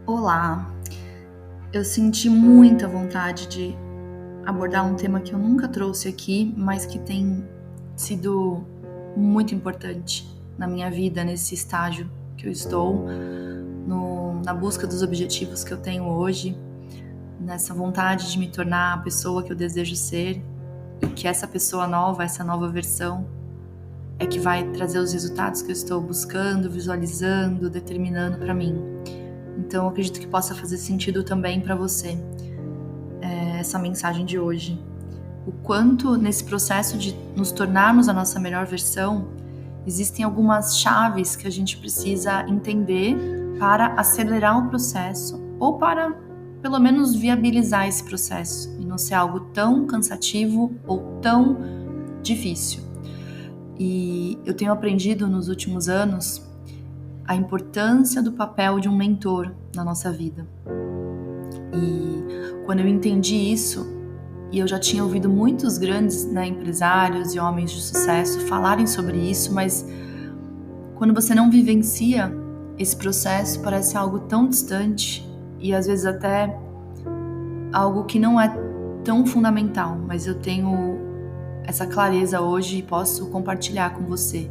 Olá, eu senti muita vontade de abordar um tema que eu nunca trouxe aqui, mas que tem sido muito importante na minha vida, nesse estágio que eu estou, na busca dos objetivos que eu tenho hoje, nessa vontade de me tornar a pessoa que eu desejo ser, e que essa pessoa nova, essa nova versão, é que vai trazer os resultados que eu estou buscando, visualizando, determinando para mim. Então, eu acredito que possa fazer sentido também para você essa mensagem de hoje. O quanto nesse processo de nos tornarmos a nossa melhor versão, existem algumas chaves que a gente precisa entender para acelerar o processo ou para, pelo menos, viabilizar esse processo e não ser algo tão cansativo ou tão difícil. E eu tenho aprendido nos últimos anos a importância do papel de um mentor na nossa vida. E quando eu entendi isso, e eu já tinha ouvido muitos grandes empresários e homens de sucesso falarem sobre isso, mas quando você não vivencia esse processo, parece algo tão distante e às vezes até algo que não é tão fundamental, mas eu tenho essa clareza hoje e posso compartilhar com você.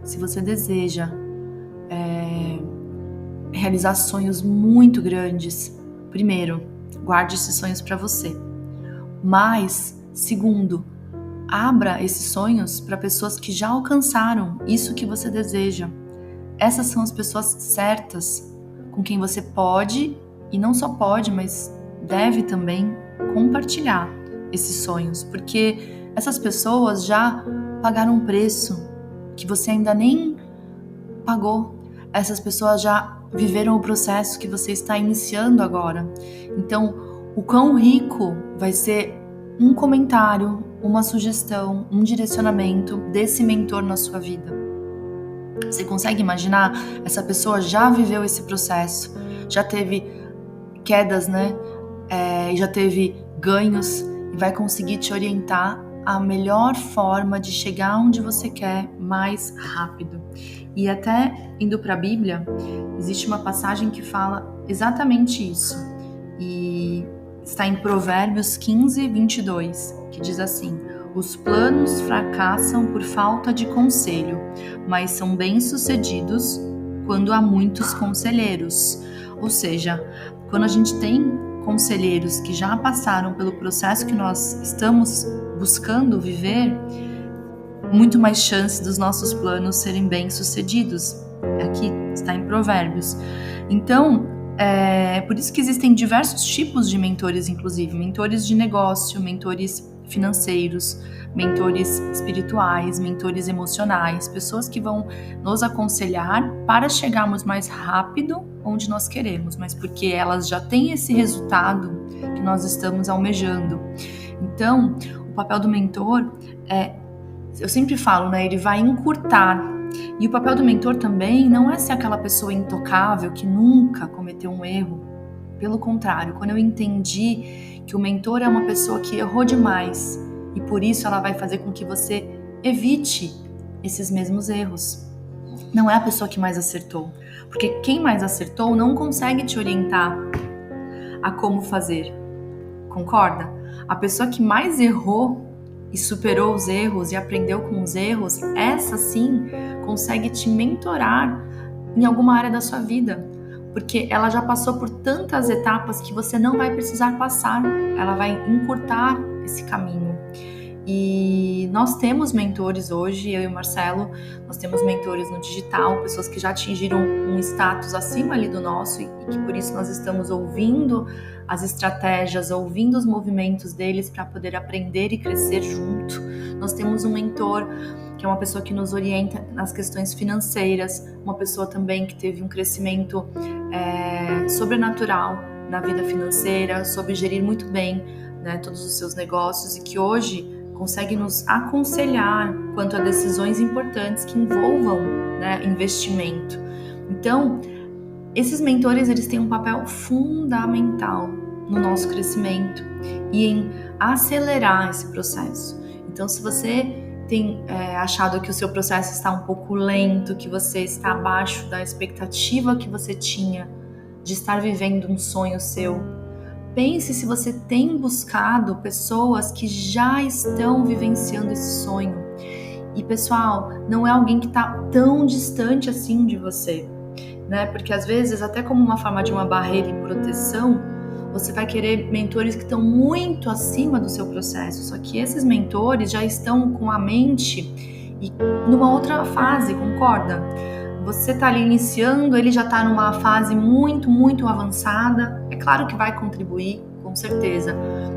Se você deseja realizar sonhos muito grandes, primeiro, guarde esses sonhos para você. Mas, segundo, abra esses sonhos para pessoas que já alcançaram isso que você deseja. Essas são as pessoas certas com quem você pode, e não só pode, mas deve também compartilhar esses sonhos, porque essas pessoas já pagaram um preço que você ainda nem pagou. Essas pessoas já viveram o processo que você está iniciando agora. Então, o quão rico vai ser um comentário, uma sugestão, um direcionamento desse mentor na sua vida. Você consegue imaginar? Essa pessoa já viveu esse processo, já teve quedas, já teve ganhos e vai conseguir te orientar a melhor forma de chegar onde você quer mais rápido. E até indo para a Bíblia, existe uma passagem que fala exatamente isso. E está em Provérbios 15, 22, que diz assim: os planos fracassam por falta de conselho, mas são bem-sucedidos quando há muitos conselheiros. Ou seja, quando a gente tem conselheiros que já passaram pelo processo que nós estamos buscando viver, muito mais chance dos nossos planos serem bem-sucedidos. Aqui está em Provérbios. Então, por isso que existem diversos tipos de mentores, inclusive mentores de negócio, mentores financeiros, mentores espirituais, mentores emocionais, pessoas que vão nos aconselhar para chegarmos mais rápido onde nós queremos, mas porque elas já têm esse resultado que nós estamos almejando. Então, o papel do mentor eu sempre falo, ele vai encurtar. E o papel do mentor também não é ser aquela pessoa intocável que nunca cometeu um erro. Pelo contrário, quando eu entendi que o mentor é uma pessoa que errou demais e por isso ela vai fazer com que você evite esses mesmos erros. Não é a pessoa que mais acertou, porque quem mais acertou não consegue te orientar a como fazer. Concorda? A pessoa que mais errou e superou os erros e aprendeu com os erros, essa sim consegue te mentorar em alguma área da sua vida, porque ela já passou por tantas etapas que você não vai precisar passar, ela vai encurtar esse caminho. E nós temos mentores hoje, eu e o Marcelo, nós temos mentores no digital, pessoas que já atingiram um status acima ali do nosso e que por isso nós estamos ouvindo as estratégias, ouvindo os movimentos deles para poder aprender e crescer junto. Nós temos um mentor que é uma pessoa que nos orienta nas questões financeiras, uma pessoa também que teve um crescimento sobrenatural na vida financeira, soube gerir muito bem todos os seus negócios e que hoje consegue nos aconselhar quanto a decisões importantes que envolvam investimento. Então, esses mentores eles têm um papel fundamental no nosso crescimento e em acelerar esse processo. Então, se você tem achado que o seu processo está um pouco lento, que você está abaixo da expectativa que você tinha de estar vivendo um sonho seu. Pense se você tem buscado pessoas que já estão vivenciando esse sonho. E pessoal, não é alguém que está tão distante assim de você, né? Porque às vezes, até como uma forma de uma barreira e proteção, você vai querer mentores que estão muito acima do seu processo. Só que esses mentores já estão com a mente e numa outra fase, concorda? Você está ali iniciando, ele já está numa fase muito, muito avançada. É claro que vai contribuir, com certeza.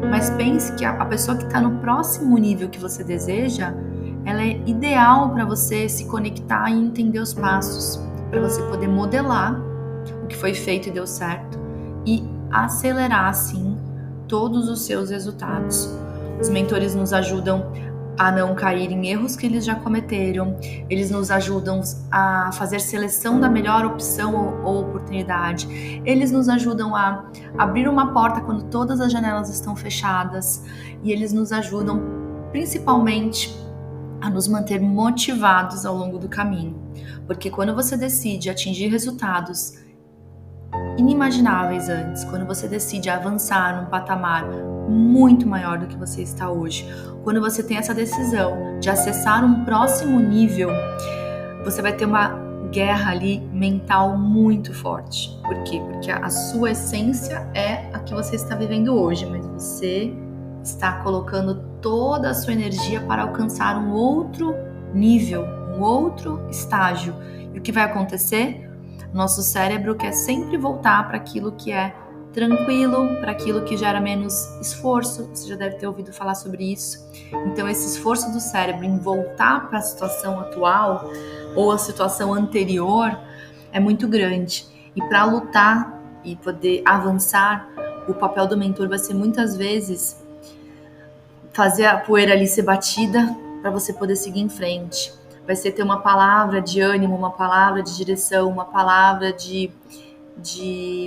Mas pense que a pessoa que está no próximo nível que você deseja, ela é ideal para você se conectar e entender os passos, para você poder modelar o que foi feito e deu certo e acelerar, assim, todos os seus resultados. Os mentores nos ajudam a não cair em erros que eles já cometeram, eles nos ajudam a fazer seleção da melhor opção ou oportunidade, eles nos ajudam a abrir uma porta quando todas as janelas estão fechadas e eles nos ajudam principalmente a nos manter motivados ao longo do caminho, porque quando você decide atingir resultados inimagináveis antes, quando você decide avançar num patamar muito maior do que você está hoje, quando você tem essa decisão de acessar um próximo nível, você vai ter uma guerra ali mental muito forte. Por quê? Porque a sua essência é a que você está vivendo hoje, mas você está colocando toda a sua energia para alcançar um outro nível, um outro estágio. E o que vai acontecer? Nosso cérebro quer sempre voltar para aquilo que é tranquilo, para aquilo que gera menos esforço. Você já deve ter ouvido falar sobre isso. Então, esse esforço do cérebro em voltar para a situação atual ou a situação anterior é muito grande. E para lutar e poder avançar, o papel do mentor vai ser muitas vezes fazer a poeira ali ser batida para você poder seguir em frente. Vai ser ter uma palavra de ânimo, uma palavra de direção, uma palavra de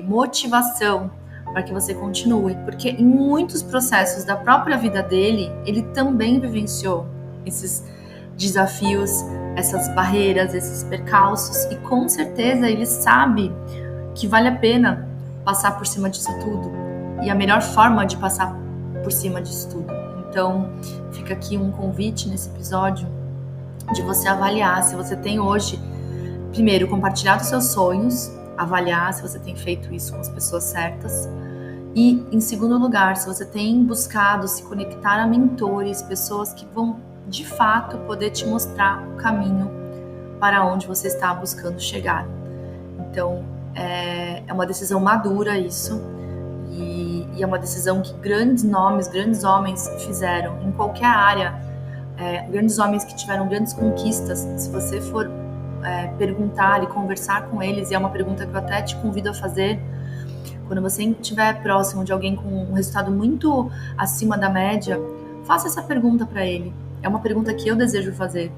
motivação para que você continue. Porque em muitos processos da própria vida dele, ele também vivenciou esses desafios, essas barreiras, esses percalços. E com certeza ele sabe que vale a pena passar por cima disso tudo. E a melhor forma de passar por cima disso tudo. Então, fica aqui um convite nesse episódio de você avaliar se você tem hoje, primeiro, compartilhado seus sonhos, avaliar se você tem feito isso com as pessoas certas e, em segundo lugar, se você tem buscado se conectar a mentores, pessoas que vão, de fato, poder te mostrar o caminho para onde você está buscando chegar. Então, é uma decisão madura isso e é uma decisão que grandes nomes, grandes homens fizeram em qualquer área. Grandes homens que tiveram grandes conquistas, se você for perguntar e conversar com eles, e é uma pergunta que eu até te convido a fazer, quando você estiver próximo de alguém com um resultado muito acima da média, faça essa pergunta para ele. É uma pergunta que eu desejo fazer.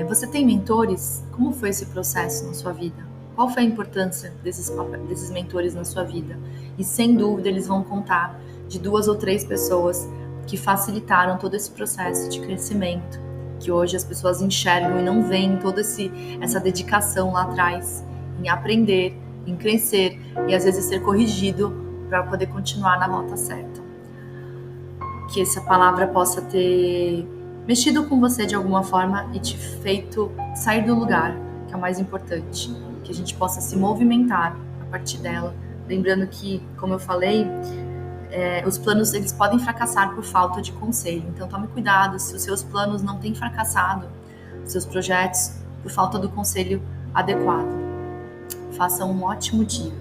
Você tem mentores? Como foi esse processo na sua vida? Qual foi a importância desses mentores na sua vida? E sem dúvida eles vão contar de 2 ou 3 pessoas que facilitaram todo esse processo de crescimento, que hoje as pessoas enxergam e não veem toda essa dedicação lá atrás, em aprender, em crescer e às vezes ser corrigido para poder continuar na rota certa. Que essa palavra possa ter mexido com você de alguma forma e te feito sair do lugar, que é o mais importante, que a gente possa se movimentar a partir dela. Lembrando que, como eu falei, os planos eles podem fracassar por falta de conselho. Então tome cuidado se os seus planos não têm fracassado, os seus projetos, por falta do conselho adequado. Faça um ótimo dia.